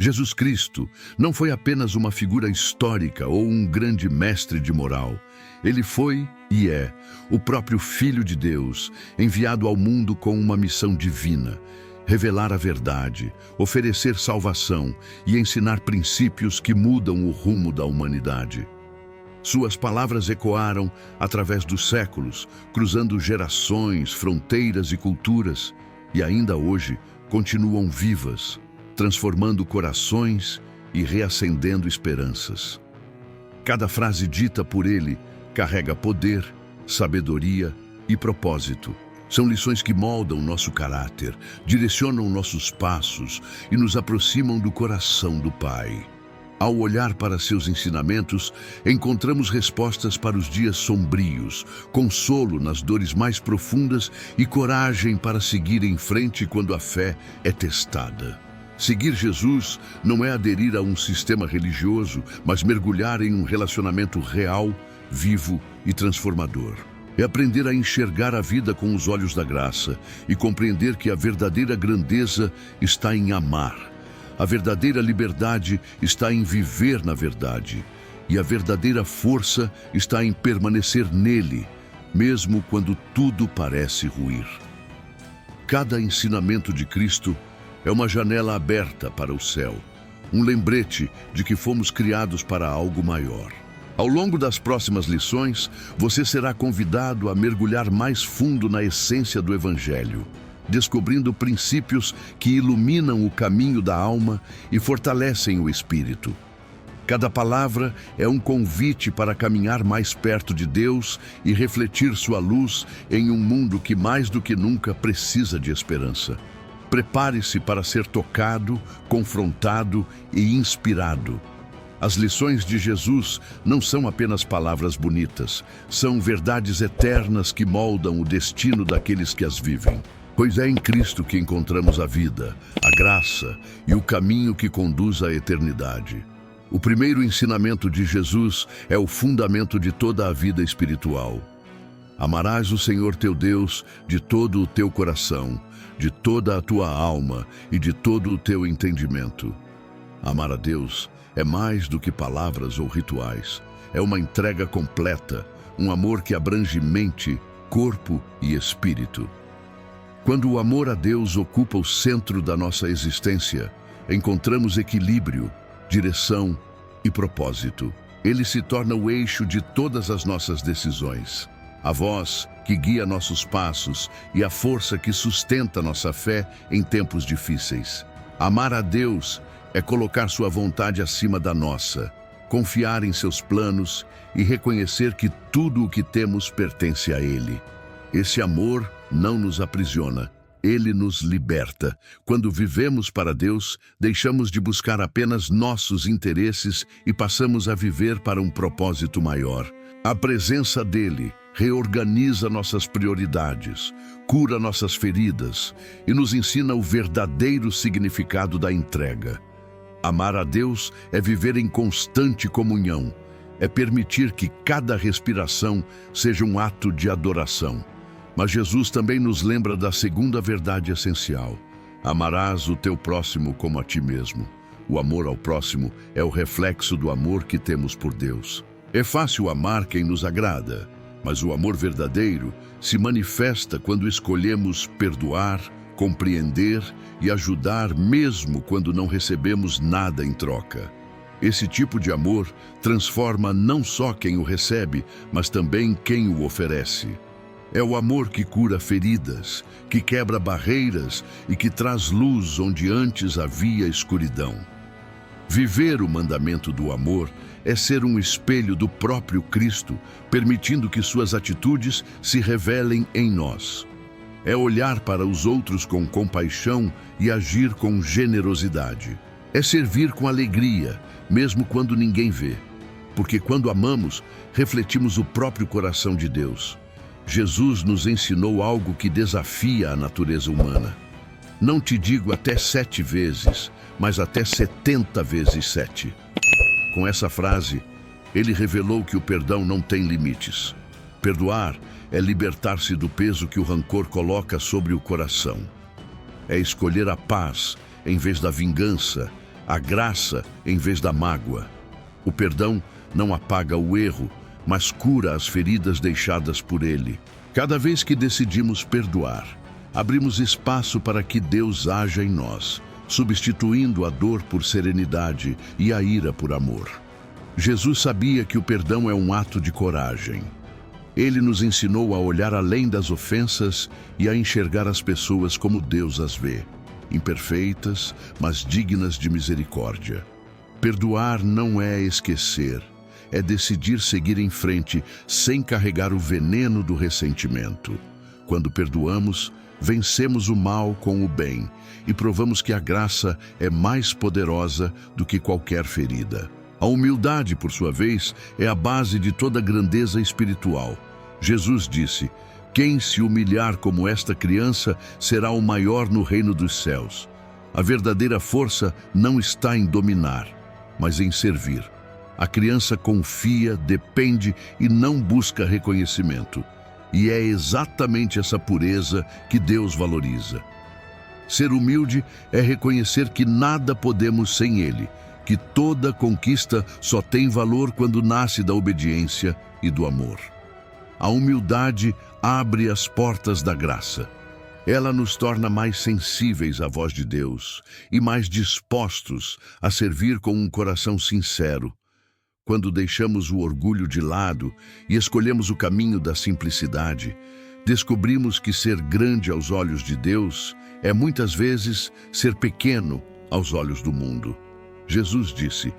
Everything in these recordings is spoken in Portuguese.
Jesus Cristo não foi apenas uma figura histórica ou um grande mestre de moral. Ele foi e é o próprio Filho de Deus, enviado ao mundo com uma missão divina: revelar a verdade, oferecer salvação e ensinar princípios que mudam o rumo da humanidade. Suas palavras ecoaram através dos séculos, cruzando gerações, fronteiras e culturas, e ainda hoje continuam vivas, transformando corações e reacendendo esperanças. Cada frase dita por ele carrega poder, sabedoria e propósito. São lições que moldam nosso caráter, direcionam nossos passos e nos aproximam do coração do Pai. Ao olhar para seus ensinamentos, encontramos respostas para os dias sombrios, consolo nas dores mais profundas e coragem para seguir em frente quando a fé é testada. Seguir Jesus não é aderir a um sistema religioso, mas mergulhar em um relacionamento real, vivo e transformador. É aprender a enxergar a vida com os olhos da graça e compreender que a verdadeira grandeza está em amar. A verdadeira liberdade está em viver na verdade, e a verdadeira força está em permanecer nele, mesmo quando tudo parece ruir. Cada ensinamento de Cristo é uma janela aberta para o céu, um lembrete de que fomos criados para algo maior. Ao longo das próximas lições, você será convidado a mergulhar mais fundo na essência do Evangelho, descobrindo princípios que iluminam o caminho da alma e fortalecem o espírito. Cada palavra é um convite para caminhar mais perto de Deus e refletir sua luz em um mundo que mais do que nunca precisa de esperança. Prepare-se para ser tocado, confrontado e inspirado. As lições de Jesus não são apenas palavras bonitas, são verdades eternas que moldam o destino daqueles que as vivem. Pois é em Cristo que encontramos a vida, a graça e o caminho que conduz à eternidade. O primeiro ensinamento de Jesus é o fundamento de toda a vida espiritual. Amarás o Senhor teu Deus de todo o teu coração, de toda a tua alma e de todo o teu entendimento. Amar a Deus é mais do que palavras ou rituais. É uma entrega completa, um amor que abrange mente, corpo e espírito. Quando o amor a Deus ocupa o centro da nossa existência, encontramos equilíbrio, direção e propósito. Ele se torna o eixo de todas as nossas decisões, a voz que guia nossos passos e a força que sustenta nossa fé em tempos difíceis. Amar a Deus é colocar sua vontade acima da nossa, confiar em seus planos e reconhecer que tudo o que temos pertence a Ele. Esse amor não nos aprisiona, ele nos liberta. Quando vivemos para Deus, deixamos de buscar apenas nossos interesses e passamos a viver para um propósito maior. A presença dele reorganiza nossas prioridades, cura nossas feridas e nos ensina o verdadeiro significado da entrega. Amar a Deus é viver em constante comunhão, é permitir que cada respiração seja um ato de adoração. Mas Jesus também nos lembra da segunda verdade essencial: amarás o teu próximo como a ti mesmo. O amor ao próximo é o reflexo do amor que temos por Deus. É fácil amar quem nos agrada, mas o amor verdadeiro se manifesta quando escolhemos perdoar, compreender e ajudar mesmo quando não recebemos nada em troca. Esse tipo de amor transforma não só quem o recebe, mas também quem o oferece. É o amor que cura feridas, que quebra barreiras e que traz luz onde antes havia escuridão. Viver o mandamento do amor é ser um espelho do próprio Cristo, permitindo que suas atitudes se revelem em nós. É olhar para os outros com compaixão e agir com generosidade. É servir com alegria, mesmo quando ninguém vê. Porque quando amamos, refletimos o próprio coração de Deus. Jesus nos ensinou algo que desafia a natureza humana. Não te digo até 7 vezes, mas até 70 vezes 7. Com essa frase, ele revelou que o perdão não tem limites. Perdoar é libertar-se do peso que o rancor coloca sobre o coração. É escolher a paz em vez da vingança a graça em vez da mágoa. O perdão não apaga o erro, mas cura as feridas deixadas por ele. Cada vez que decidimos perdoar, abrimos espaço para que Deus haja em nós, substituindo a dor por serenidade e a ira por amor. Jesus sabia que o perdão é um ato de coragem. Ele nos ensinou a olhar além das ofensas e a enxergar as pessoas como Deus as vê, imperfeitas, mas dignas de misericórdia. Perdoar não é esquecer, é decidir seguir em frente sem carregar o veneno do ressentimento. Quando perdoamos, vencemos o mal com o bem e provamos que a graça é mais poderosa do que qualquer ferida. A humildade, por sua vez, é a base de toda grandeza espiritual. Jesus disse: "Quem se humilhar como esta criança será o maior no reino dos céus." A verdadeira força não está em dominar, mas em servir. A criança confia, depende e não busca reconhecimento. E é exatamente essa pureza que Deus valoriza. Ser humilde é reconhecer que nada podemos sem Ele, que toda conquista só tem valor quando nasce da obediência e do amor. A humildade abre as portas da graça. Ela nos torna mais sensíveis à voz de Deus e mais dispostos a servir com um coração sincero. Quando deixamos o orgulho de lado e escolhemos o caminho da simplicidade, descobrimos que ser grande aos olhos de Deus é muitas vezes ser pequeno aos olhos do mundo. Jesus disse: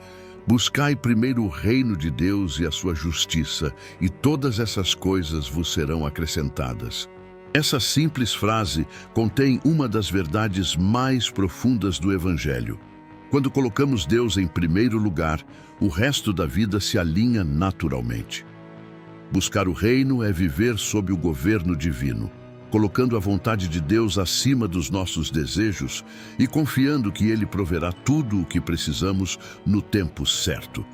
"Buscai primeiro o reino de Deus e a sua justiça, e todas essas coisas vos serão acrescentadas." Essa simples frase contém uma das verdades mais profundas do Evangelho. Quando colocamos Deus em primeiro lugar, o resto da vida se alinha naturalmente. Buscar o reino é viver sob o governo divino, colocando a vontade de Deus acima dos nossos desejos e confiando que Ele proverá tudo o que precisamos no tempo certo.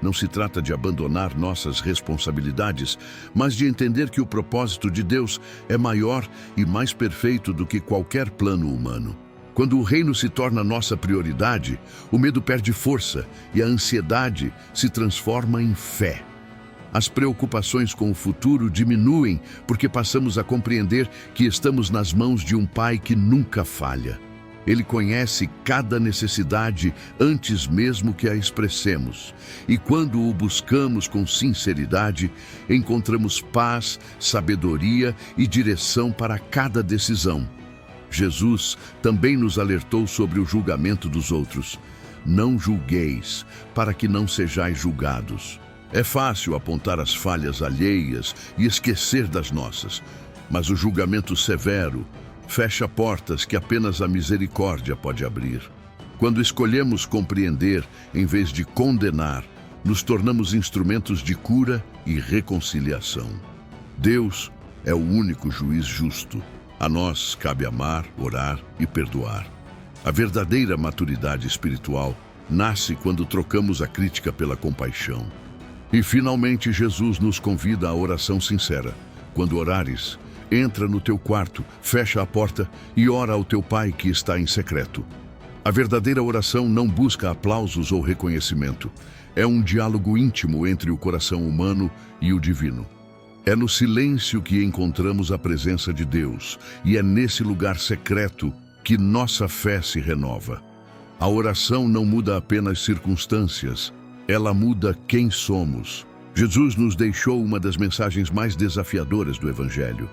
Não se trata de abandonar nossas responsabilidades, mas de entender que o propósito de Deus é maior e mais perfeito do que qualquer plano humano. Quando o reino se torna nossa prioridade, o medo perde força e a ansiedade se transforma em fé. As preocupações com o futuro diminuem porque passamos a compreender que estamos nas mãos de um Pai que nunca falha. Ele conhece cada necessidade antes mesmo que a expressemos. E quando o buscamos com sinceridade, encontramos paz, sabedoria e direção para cada decisão. Jesus também nos alertou sobre o julgamento dos outros. Não julgueis, para que não sejais julgados. É fácil apontar as falhas alheias e esquecer das nossas, mas o julgamento severo fecha portas que apenas a misericórdia pode abrir. Quando escolhemos compreender em vez de condenar, nos tornamos instrumentos de cura e reconciliação. Deus é o único juiz justo. A nós cabe amar, orar e perdoar. A verdadeira maturidade espiritual nasce quando trocamos a crítica pela compaixão. E finalmente Jesus nos convida à oração sincera. Quando orares, entra no teu quarto, fecha a porta e ora ao teu Pai que está em secreto. A verdadeira oração não busca aplausos ou reconhecimento. É um diálogo íntimo entre o coração humano e o divino. É no silêncio que encontramos a presença de Deus, e é nesse lugar secreto que nossa fé se renova. A oração não muda apenas circunstâncias, ela muda quem somos. Jesus nos deixou uma das mensagens mais desafiadoras do Evangelho.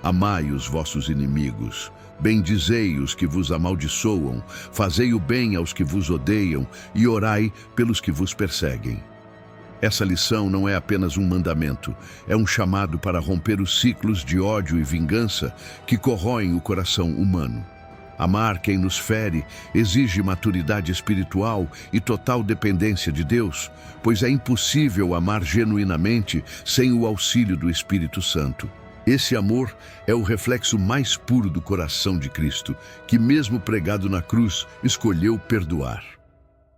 Amai os vossos inimigos, bendizei os que vos amaldiçoam, fazei o bem aos que vos odeiam e orai pelos que vos perseguem. Essa lição não é apenas um mandamento, é um chamado para romper os ciclos de ódio e vingança que corroem o coração humano. Amar quem nos fere exige maturidade espiritual e total dependência de Deus, pois é impossível amar genuinamente sem o auxílio do Espírito Santo. Esse amor é o reflexo mais puro do coração de Cristo, que mesmo pregado na cruz, escolheu perdoar.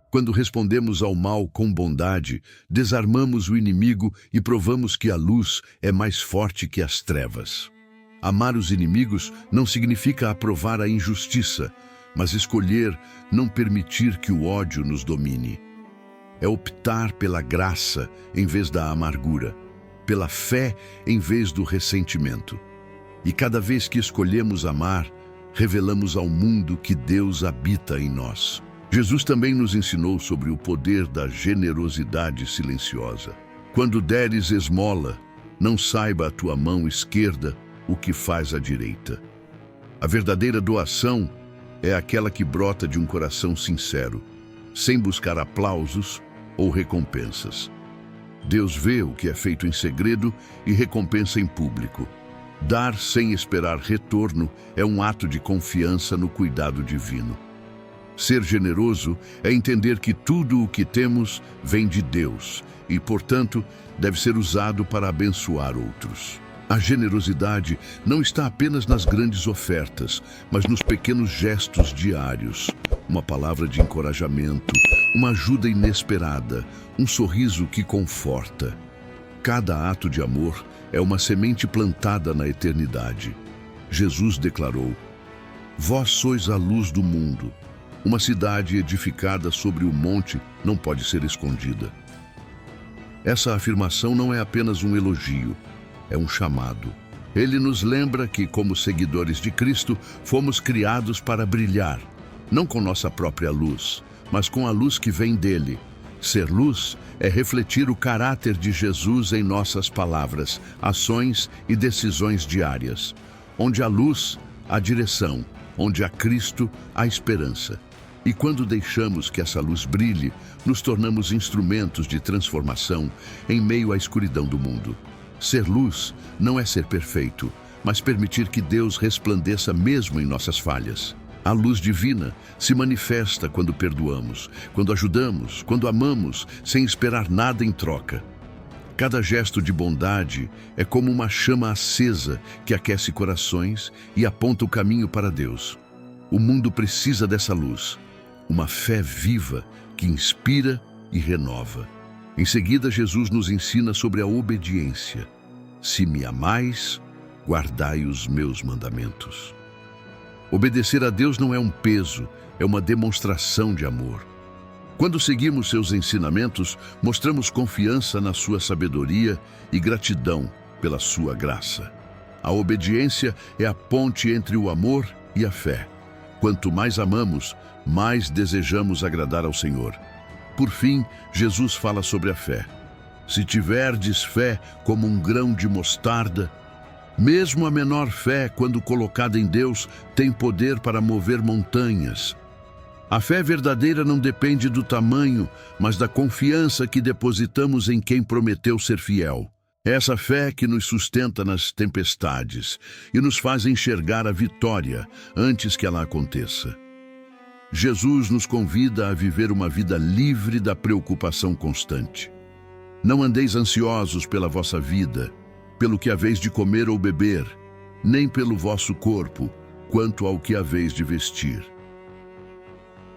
Quando respondemos ao mal com bondade, desarmamos o inimigo e provamos que a luz é mais forte que as trevas. Amar os inimigos não significa aprovar a injustiça, mas escolher não permitir que o ódio nos domine. É optar pela graça em vez da amargura, pela fé em vez do ressentimento. E cada vez que escolhemos amar, revelamos ao mundo que Deus habita em nós. Jesus também nos ensinou sobre o poder da generosidade silenciosa. Quando deres esmola, não saiba a tua mão esquerda o que faz a direita. A verdadeira doação é aquela que brota de um coração sincero, sem buscar aplausos ou recompensas. Deus vê o que é feito em segredo e recompensa em público. Dar sem esperar retorno é um ato de confiança no cuidado divino. Ser generoso é entender que tudo o que temos vem de Deus e, portanto, deve ser usado para abençoar outros. A generosidade não está apenas nas grandes ofertas, mas nos pequenos gestos diários. Uma palavra de encorajamento, uma ajuda inesperada, um sorriso que conforta. Cada ato de amor é uma semente plantada na eternidade. Jesus declarou: "Vós sois a luz do mundo. Uma cidade edificada sobre o monte não pode ser escondida." Essa afirmação não é apenas um elogio, é um chamado. Ele nos lembra que, como seguidores de Cristo, fomos criados para brilhar, não com nossa própria luz, mas com a luz que vem dele. Ser luz é refletir o caráter de Jesus em nossas palavras, ações e decisões diárias. Onde há luz, há direção. Onde há Cristo, há esperança. E quando deixamos que essa luz brilhe, nos tornamos instrumentos de transformação em meio à escuridão do mundo. Ser luz não é ser perfeito, mas permitir que Deus resplandeça mesmo em nossas falhas. A luz divina se manifesta quando perdoamos, quando ajudamos, quando amamos, sem esperar nada em troca. Cada gesto de bondade é como uma chama acesa que aquece corações e aponta o caminho para Deus. O mundo precisa dessa luz, uma fé viva que inspira e renova. Em seguida, Jesus nos ensina sobre a obediência. "Se me amais, guardai os meus mandamentos." Obedecer a Deus não é um peso, é uma demonstração de amor. Quando seguimos seus ensinamentos, mostramos confiança na sua sabedoria e gratidão pela sua graça. A obediência é a ponte entre o amor e a fé. Quanto mais amamos, mais desejamos agradar ao Senhor. Por fim, Jesus fala sobre a fé. "Se tiverdes fé como um grão de mostarda", mesmo a menor fé, quando colocada em Deus, tem poder para mover montanhas. A fé verdadeira não depende do tamanho, mas da confiança que depositamos em quem prometeu ser fiel. É essa fé que nos sustenta nas tempestades e nos faz enxergar a vitória antes que ela aconteça. Jesus nos convida a viver uma vida livre da preocupação constante. "Não andeis ansiosos pela vossa vida, pelo que haveis de comer ou beber, nem pelo vosso corpo, quanto ao que haveis de vestir."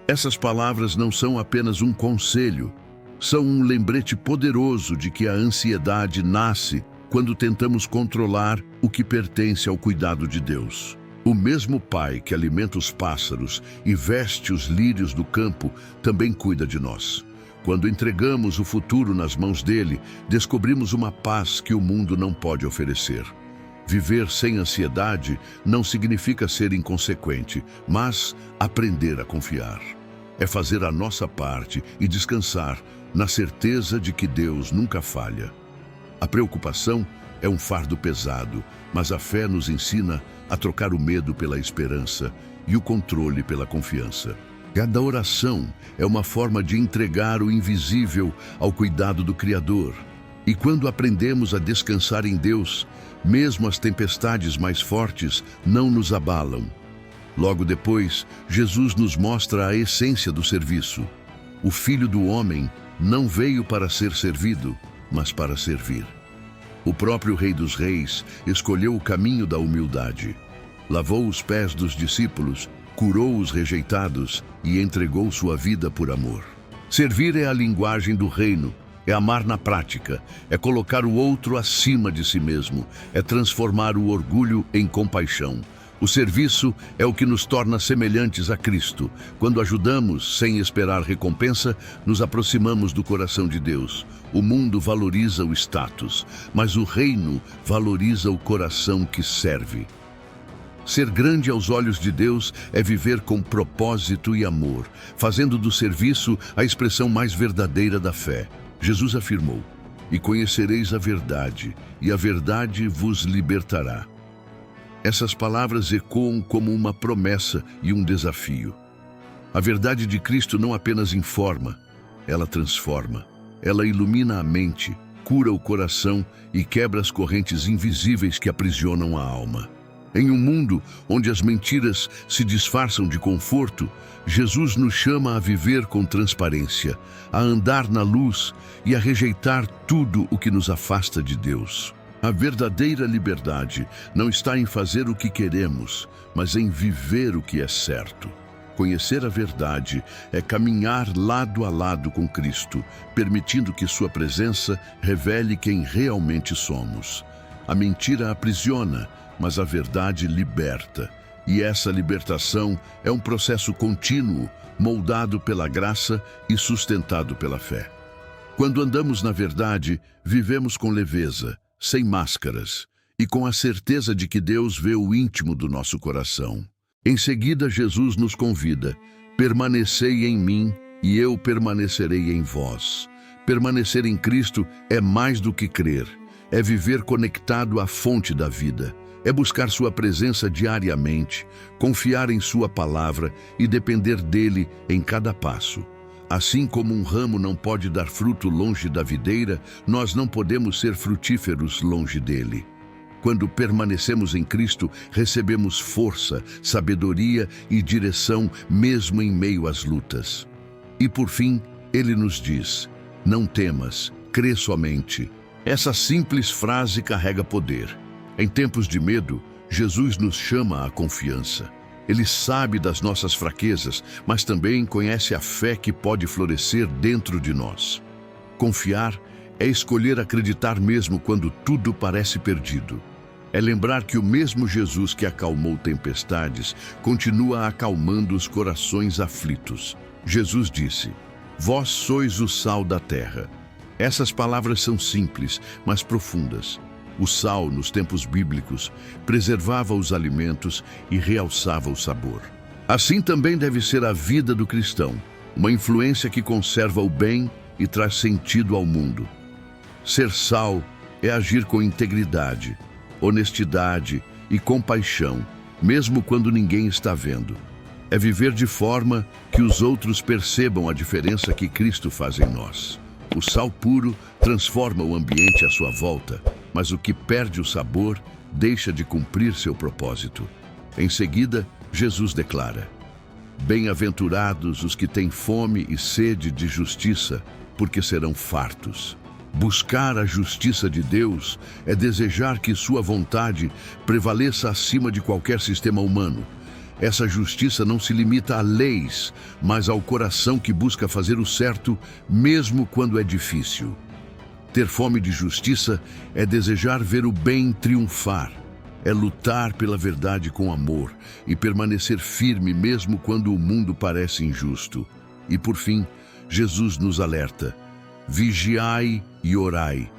Essas palavras não são apenas um conselho, são um lembrete poderoso de que a ansiedade nasce quando tentamos controlar o que pertence ao cuidado de Deus. O mesmo Pai que alimenta os pássaros e veste os lírios do campo também cuida de nós. Quando entregamos o futuro nas mãos dele, descobrimos uma paz que o mundo não pode oferecer. Viver sem ansiedade não significa ser inconsequente, mas aprender a confiar. É fazer a nossa parte e descansar na certeza de que Deus nunca falha. A preocupação é um fardo pesado, mas a fé nos ensina a trocar o medo pela esperança e o controle pela confiança. Cada oração é uma forma de entregar o invisível ao cuidado do Criador. E quando aprendemos a descansar em Deus, mesmo as tempestades mais fortes não nos abalam. Logo depois, Jesus nos mostra a essência do serviço. O Filho do Homem não veio para ser servido, mas para servir. O próprio Rei dos Reis escolheu o caminho da humildade. Lavou os pés dos discípulos, curou os rejeitados e entregou sua vida por amor. Servir é a linguagem do reino, é amar na prática, é colocar o outro acima de si mesmo, é transformar o orgulho em compaixão, O serviço é o que nos torna semelhantes a Cristo. Quando ajudamos, sem esperar recompensa, nos aproximamos do coração de Deus. O mundo valoriza o status, mas o reino valoriza o coração que serve. Ser grande aos olhos de Deus é viver com propósito e amor, fazendo do serviço a expressão mais verdadeira da fé. Jesus afirmou: "E conhecereis a verdade, e a verdade vos libertará." Essas palavras ecoam como uma promessa e um desafio. A verdade de Cristo não apenas informa, ela transforma. Ela ilumina a mente, cura o coração e quebra as correntes invisíveis que aprisionam a alma. Em um mundo onde as mentiras se disfarçam de conforto, Jesus nos chama a viver com transparência, a andar na luz e a rejeitar tudo o que nos afasta de Deus. A verdadeira liberdade não está em fazer o que queremos, mas em viver o que é certo. Conhecer a verdade é caminhar lado a lado com Cristo, permitindo que sua presença revele quem realmente somos. A mentira aprisiona, mas a verdade liberta. E essa libertação é um processo contínuo, moldado pela graça e sustentado pela fé. Quando andamos na verdade, vivemos com leveza, sem máscaras, e com a certeza de que Deus vê o íntimo do nosso coração. Em seguida, Jesus nos convida: permanecei em mim e eu permanecerei em vós. Permanecer em Cristo é mais do que crer, é viver conectado à fonte da vida, é buscar sua presença diariamente, confiar em sua palavra e depender dele em cada passo. Assim como um ramo não pode dar fruto longe da videira, nós não podemos ser frutíferos longe dele. Quando permanecemos em Cristo, recebemos força, sabedoria e direção mesmo em meio às lutas. E por fim, ele nos diz: não temas, crê somente. Essa simples frase carrega poder. Em tempos de medo, Jesus nos chama à confiança. Ele sabe das nossas fraquezas, mas também conhece a fé que pode florescer dentro de nós. Confiar é escolher acreditar mesmo quando tudo parece perdido. É lembrar que o mesmo Jesus que acalmou tempestades continua acalmando os corações aflitos. Jesus disse: "Vós sois o sal da terra." Essas palavras são simples, mas profundas. O sal, nos tempos bíblicos, preservava os alimentos e realçava o sabor. Assim também deve ser a vida do cristão, uma influência que conserva o bem e traz sentido ao mundo. Ser sal é agir com integridade, honestidade e compaixão, mesmo quando ninguém está vendo. É viver de forma que os outros percebam a diferença que Cristo faz em nós. O sal puro transforma o ambiente à sua volta, mas o que perde o sabor deixa de cumprir seu propósito. Em seguida, Jesus declara: "Bem-aventurados os que têm fome e sede de justiça, porque serão fartos." Buscar a justiça de Deus é desejar que sua vontade prevaleça acima de qualquer sistema humano. Essa justiça não se limita a leis, mas ao coração que busca fazer o certo, mesmo quando é difícil. Ter fome de justiça é desejar ver o bem triunfar, é lutar pela verdade com amor e permanecer firme mesmo quando o mundo parece injusto. E por fim, Jesus nos alerta: vigiai e orai,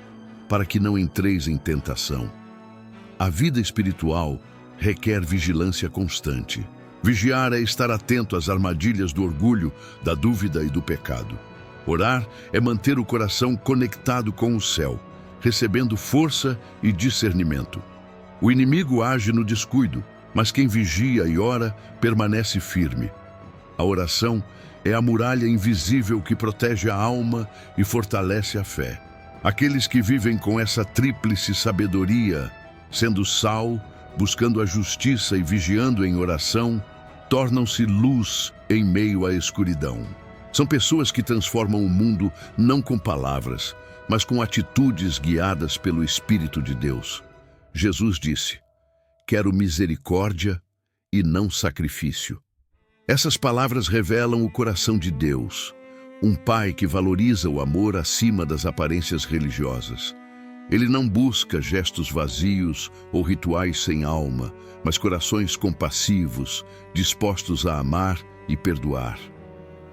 para que não entreis em tentação. A vida espiritual requer vigilância constante. Vigiar é estar atento às armadilhas do orgulho, da dúvida e do pecado. Orar é manter o coração conectado com o céu, recebendo força e discernimento. O inimigo age no descuido, mas quem vigia e ora permanece firme. A oração é a muralha invisível que protege a alma e fortalece a fé. Aqueles que vivem com essa tríplice sabedoria, sendo sal, buscando a justiça e vigiando em oração, tornam-se luz em meio à escuridão. São pessoas que transformam o mundo não com palavras, mas com atitudes guiadas pelo Espírito de Deus. Jesus disse: "Quero misericórdia e não sacrifício." Essas palavras revelam o coração de Deus, um Pai que valoriza o amor acima das aparências religiosas. Ele não busca gestos vazios ou rituais sem alma, mas corações compassivos, dispostos a amar e perdoar.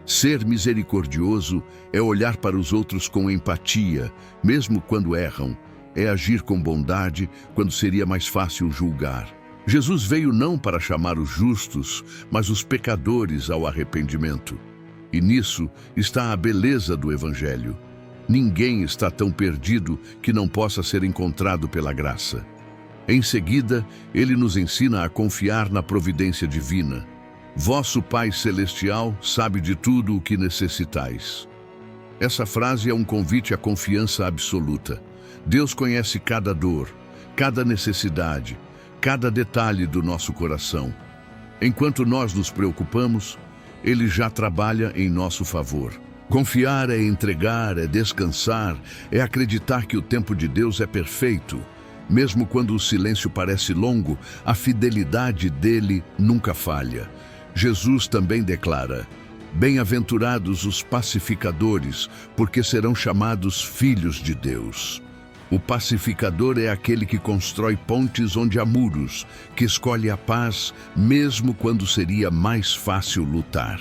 Ser misericordioso é olhar para os outros com empatia, mesmo quando erram. É agir com bondade quando seria mais fácil julgar. Jesus veio não para chamar os justos, mas os pecadores ao arrependimento. E nisso está a beleza do Evangelho. Ninguém está tão perdido que não possa ser encontrado pela graça. Em seguida, ele nos ensina a confiar na providência divina. Vosso Pai Celestial sabe de tudo o que necessitais. Essa frase é um convite à confiança absoluta. Deus conhece cada dor, cada necessidade, cada detalhe do nosso coração. Enquanto nós nos preocupamos, Ele já trabalha em nosso favor. Confiar é entregar, é descansar, é acreditar que o tempo de Deus é perfeito. Mesmo quando o silêncio parece longo, a fidelidade dele nunca falha. Jesus também declara: bem-aventurados os pacificadores, porque serão chamados filhos de Deus. O pacificador é aquele que constrói pontes onde há muros, que escolhe a paz, mesmo quando seria mais fácil lutar.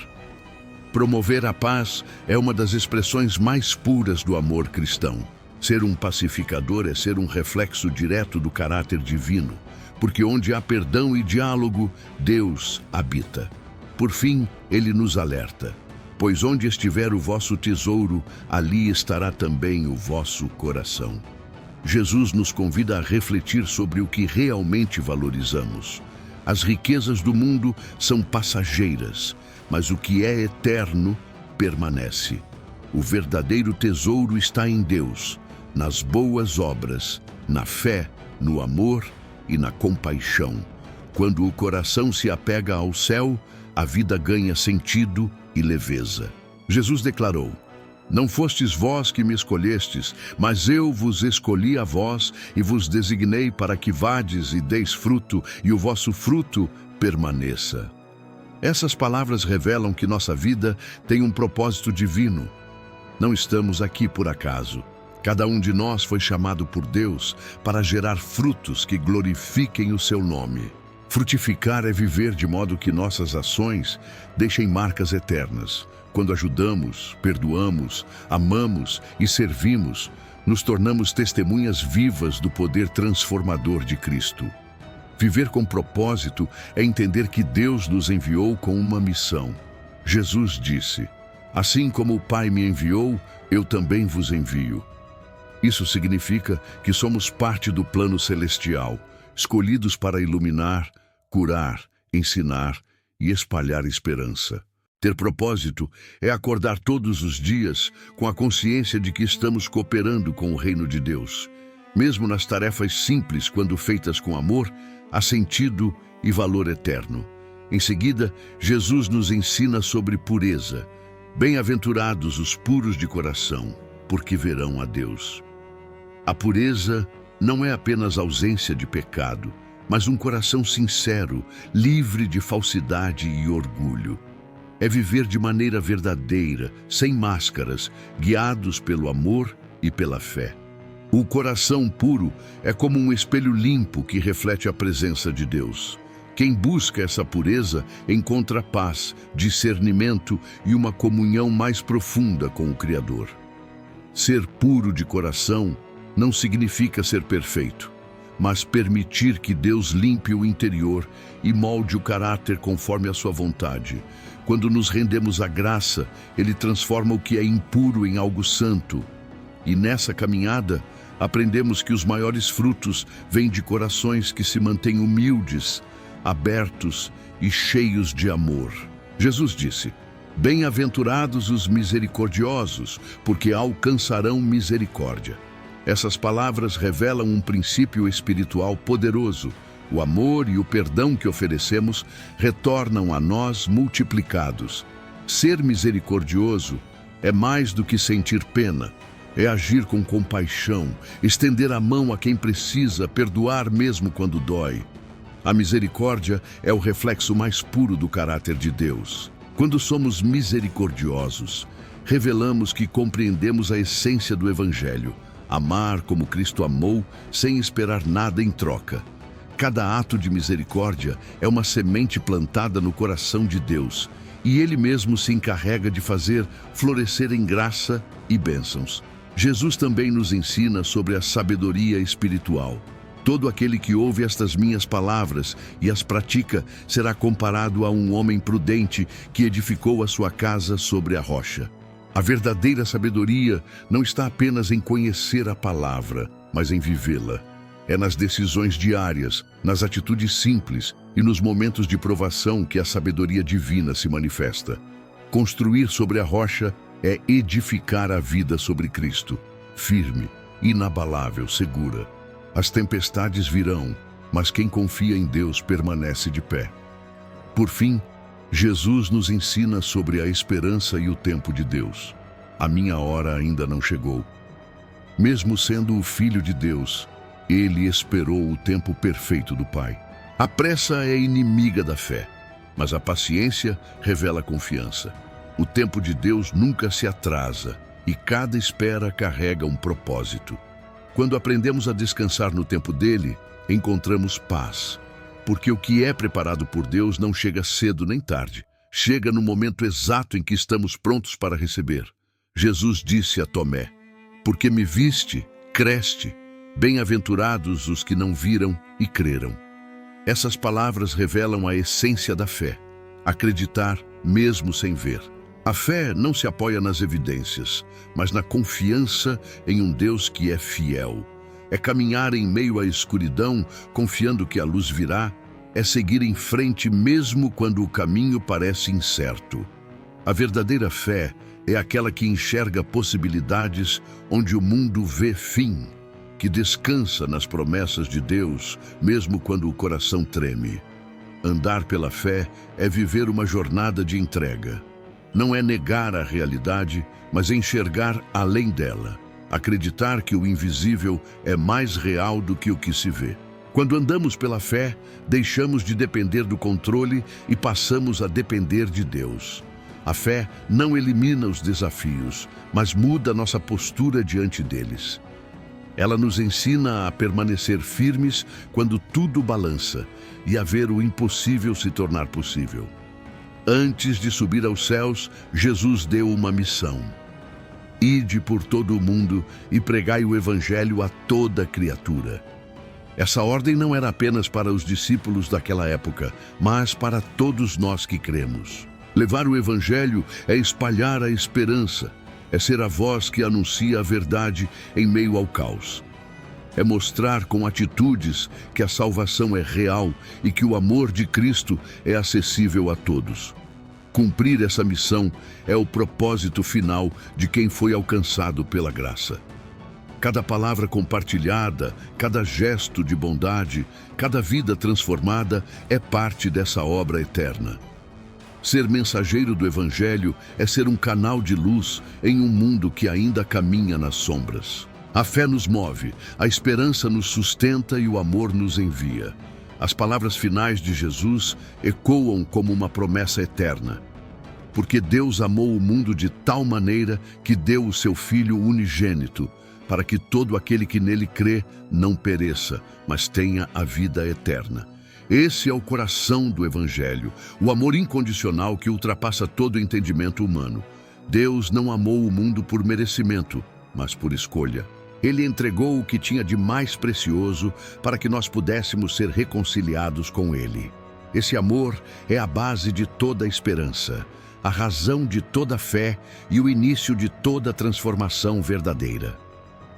Promover a paz é uma das expressões mais puras do amor cristão. Ser um pacificador é ser um reflexo direto do caráter divino, porque onde há perdão e diálogo, Deus habita. Por fim, ele nos alerta: pois onde estiver o vosso tesouro, ali estará também o vosso coração. Jesus nos convida a refletir sobre o que realmente valorizamos. As riquezas do mundo são passageiras, mas o que é eterno permanece. O verdadeiro tesouro está em Deus, nas boas obras, na fé, no amor e na compaixão. Quando o coração se apega ao céu, a vida ganha sentido e leveza. Jesus declarou: não fostes vós que me escolhestes, mas eu vos escolhi a vós e vos designei para que vades e deis fruto, e o vosso fruto permaneça. Essas palavras revelam que nossa vida tem um propósito divino. Não estamos aqui por acaso. Cada um de nós foi chamado por Deus para gerar frutos que glorifiquem o seu nome. Frutificar é viver de modo que nossas ações deixem marcas eternas. Quando ajudamos, perdoamos, amamos e servimos, nos tornamos testemunhas vivas do poder transformador de Cristo. Viver com propósito é entender que Deus nos enviou com uma missão. Jesus disse: assim como o Pai me enviou, eu também vos envio. Isso significa que somos parte do plano celestial, escolhidos para iluminar, curar, ensinar e espalhar esperança. Ter propósito é acordar todos os dias com a consciência de que estamos cooperando com o reino de Deus. Mesmo nas tarefas simples, quando feitas com amor, há sentido e valor eterno. Em seguida, Jesus nos ensina sobre pureza. Bem-aventurados os puros de coração, porque verão a Deus. A pureza não é apenas ausência de pecado, mas um coração sincero, livre de falsidade e orgulho. É viver de maneira verdadeira, sem máscaras, guiados pelo amor e pela fé. O coração puro é como um espelho limpo que reflete a presença de Deus. Quem busca essa pureza encontra paz, discernimento e uma comunhão mais profunda com o Criador. Ser puro de coração não significa ser perfeito, mas permitir que Deus limpe o interior e molde o caráter conforme a sua vontade. Quando nos rendemos à graça, Ele transforma o que é impuro em algo santo. E nessa caminhada, aprendemos que os maiores frutos vêm de corações que se mantêm humildes, abertos e cheios de amor. Jesus disse: bem-aventurados os misericordiosos, porque alcançarão misericórdia. Essas palavras revelam um princípio espiritual poderoso. O amor e o perdão que oferecemos retornam a nós multiplicados. Ser misericordioso é mais do que sentir pena. É agir com compaixão, estender a mão a quem precisa, perdoar mesmo quando dói. A misericórdia é o reflexo mais puro do caráter de Deus. Quando somos misericordiosos, revelamos que compreendemos a essência do Evangelho. Amar como Cristo amou, sem esperar nada em troca. Cada ato de misericórdia é uma semente plantada no coração de Deus, e Ele mesmo se encarrega de fazer florescer em graça e bênçãos. Jesus também nos ensina sobre a sabedoria espiritual. Todo aquele que ouve estas minhas palavras e as pratica será comparado a um homem prudente que edificou a sua casa sobre a rocha. A verdadeira sabedoria não está apenas em conhecer a palavra, mas em vivê-la. É nas decisões diárias, nas atitudes simples e nos momentos de provação que a sabedoria divina se manifesta. Construir sobre a rocha é edificar a vida sobre Cristo, firme, inabalável, segura. As tempestades virão, mas quem confia em Deus permanece de pé. Por fim, Jesus nos ensina sobre a esperança e o tempo de Deus. A minha hora ainda não chegou. Mesmo sendo o Filho de Deus, Ele esperou o tempo perfeito do Pai. A pressa é inimiga da fé, mas a paciência revela confiança. O tempo de Deus nunca se atrasa e cada espera carrega um propósito. Quando aprendemos a descansar no tempo dele, encontramos paz, porque o que é preparado por Deus não chega cedo nem tarde, chega no momento exato em que estamos prontos para receber. Jesus disse a Tomé: "Porque me viste, creste, bem-aventurados os que não viram e creram." Essas palavras revelam a essência da fé, acreditar mesmo sem ver. A fé não se apoia nas evidências, mas na confiança em um Deus que é fiel. É caminhar em meio à escuridão, confiando que a luz virá, é seguir em frente mesmo quando o caminho parece incerto. A verdadeira fé é aquela que enxerga possibilidades onde o mundo vê fim, que descansa nas promessas de Deus, mesmo quando o coração treme. Andar pela fé é viver uma jornada de entrega. Não é negar a realidade, mas enxergar além dela. Acreditar que o invisível é mais real do que o que se vê. Quando andamos pela fé, deixamos de depender do controle e passamos a depender de Deus. A fé não elimina os desafios, mas muda nossa postura diante deles. Ela nos ensina a permanecer firmes quando tudo balança e a ver o impossível se tornar possível. Antes de subir aos céus, Jesus deu uma missão: ide por todo o mundo e pregai o Evangelho a toda criatura. Essa ordem não era apenas para os discípulos daquela época, mas para todos nós que cremos. Levar o Evangelho é espalhar a esperança, é ser a voz que anuncia a verdade em meio ao caos. É mostrar com atitudes que a salvação é real e que o amor de Cristo é acessível a todos. Cumprir essa missão é o propósito final de quem foi alcançado pela graça. Cada palavra compartilhada, cada gesto de bondade, cada vida transformada é parte dessa obra eterna. Ser mensageiro do Evangelho é ser um canal de luz em um mundo que ainda caminha nas sombras. A fé nos move, a esperança nos sustenta e o amor nos envia. As palavras finais de Jesus ecoam como uma promessa eterna. Porque Deus amou o mundo de tal maneira que deu o seu Filho unigênito, para que todo aquele que nele crê não pereça, mas tenha a vida eterna. Esse é o coração do Evangelho, o amor incondicional que ultrapassa todo entendimento humano. Deus não amou o mundo por merecimento, mas por escolha. Ele entregou o que tinha de mais precioso para que nós pudéssemos ser reconciliados com Ele. Esse amor é a base de toda a esperança, a razão de toda fé e o início de toda transformação verdadeira.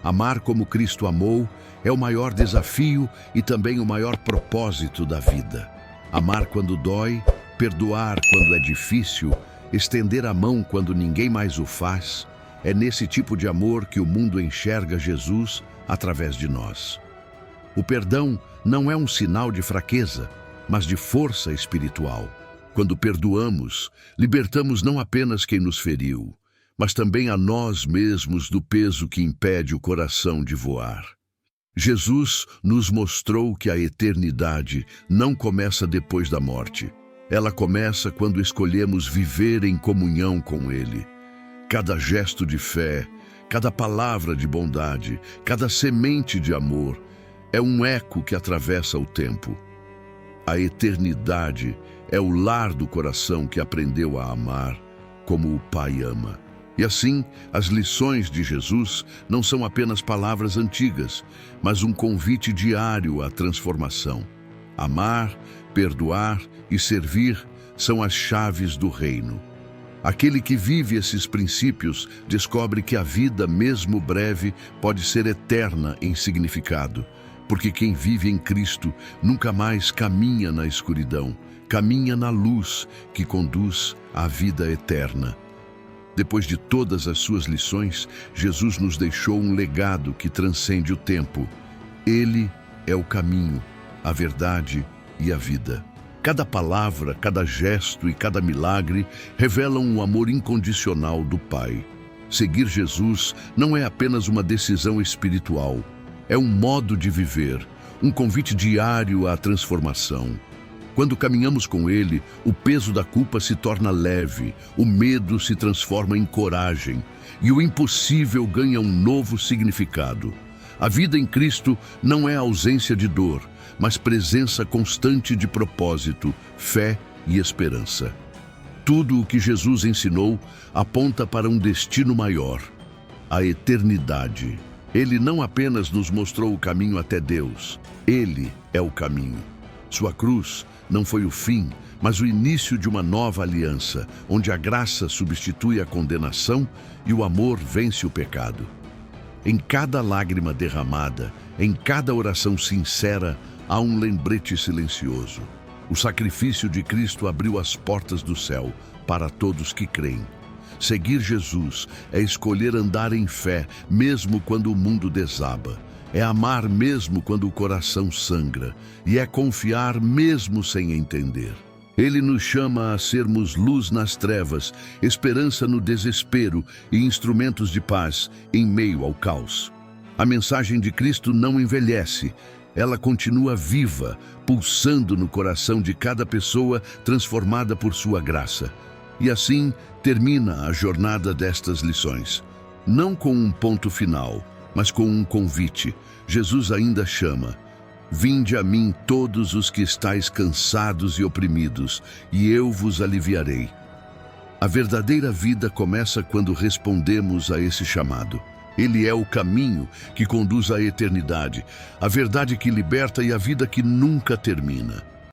Amar como Cristo amou é o maior desafio e também o maior propósito da vida. Amar quando dói, perdoar quando é difícil, estender a mão quando ninguém mais o faz. É nesse tipo de amor que o mundo enxerga Jesus através de nós. O perdão não é um sinal de fraqueza, mas de força espiritual. Quando perdoamos, libertamos não apenas quem nos feriu, mas também a nós mesmos do peso que impede o coração de voar. Jesus nos mostrou que a eternidade não começa depois da morte. Ela começa quando escolhemos viver em comunhão com Ele. Cada gesto de fé, cada palavra de bondade, cada semente de amor é um eco que atravessa o tempo. A eternidade é o lar do coração que aprendeu a amar como o Pai ama. E assim, as lições de Jesus não são apenas palavras antigas, mas um convite diário à transformação. Amar, perdoar e servir são as chaves do reino. Aquele que vive esses princípios descobre que a vida, mesmo breve, pode ser eterna em significado, porque quem vive em Cristo nunca mais caminha na escuridão, caminha na luz que conduz à vida eterna. Depois de todas as suas lições, Jesus nos deixou um legado que transcende o tempo. Ele é o caminho, a verdade e a vida. Cada palavra, cada gesto e cada milagre revelam um amor incondicional do Pai. Seguir Jesus não é apenas uma decisão espiritual, é um modo de viver, um convite diário à transformação. Quando caminhamos com Ele, o peso da culpa se torna leve, o medo se transforma em coragem e o impossível ganha um novo significado. A vida em Cristo não é ausência de dor, mas presença constante de propósito, fé e esperança. Tudo o que Jesus ensinou aponta para um destino maior, a eternidade. Ele não apenas nos mostrou o caminho até Deus, Ele é o caminho. Sua cruz não foi o fim, mas o início de uma nova aliança, onde a graça substitui a condenação e o amor vence o pecado. Em cada lágrima derramada, em cada oração sincera, há um lembrete silencioso. O sacrifício de Cristo abriu as portas do céu para todos que creem. Seguir Jesus é escolher andar em fé, mesmo quando o mundo desaba. É amar mesmo quando o coração sangra. E é confiar mesmo sem entender. Ele nos chama a sermos luz nas trevas, esperança no desespero e instrumentos de paz em meio ao caos. A mensagem de Cristo não envelhece. Ela continua viva, pulsando no coração de cada pessoa transformada por sua graça. E assim termina a jornada destas lições. Não com um ponto final, mas com um convite. Jesus ainda chama: vinde a mim todos os que estáis cansados e oprimidos, e eu vos aliviarei. A verdadeira vida começa quando respondemos a esse chamado. Ele é o caminho que conduz à eternidade, a verdade que liberta e a vida que nunca termina.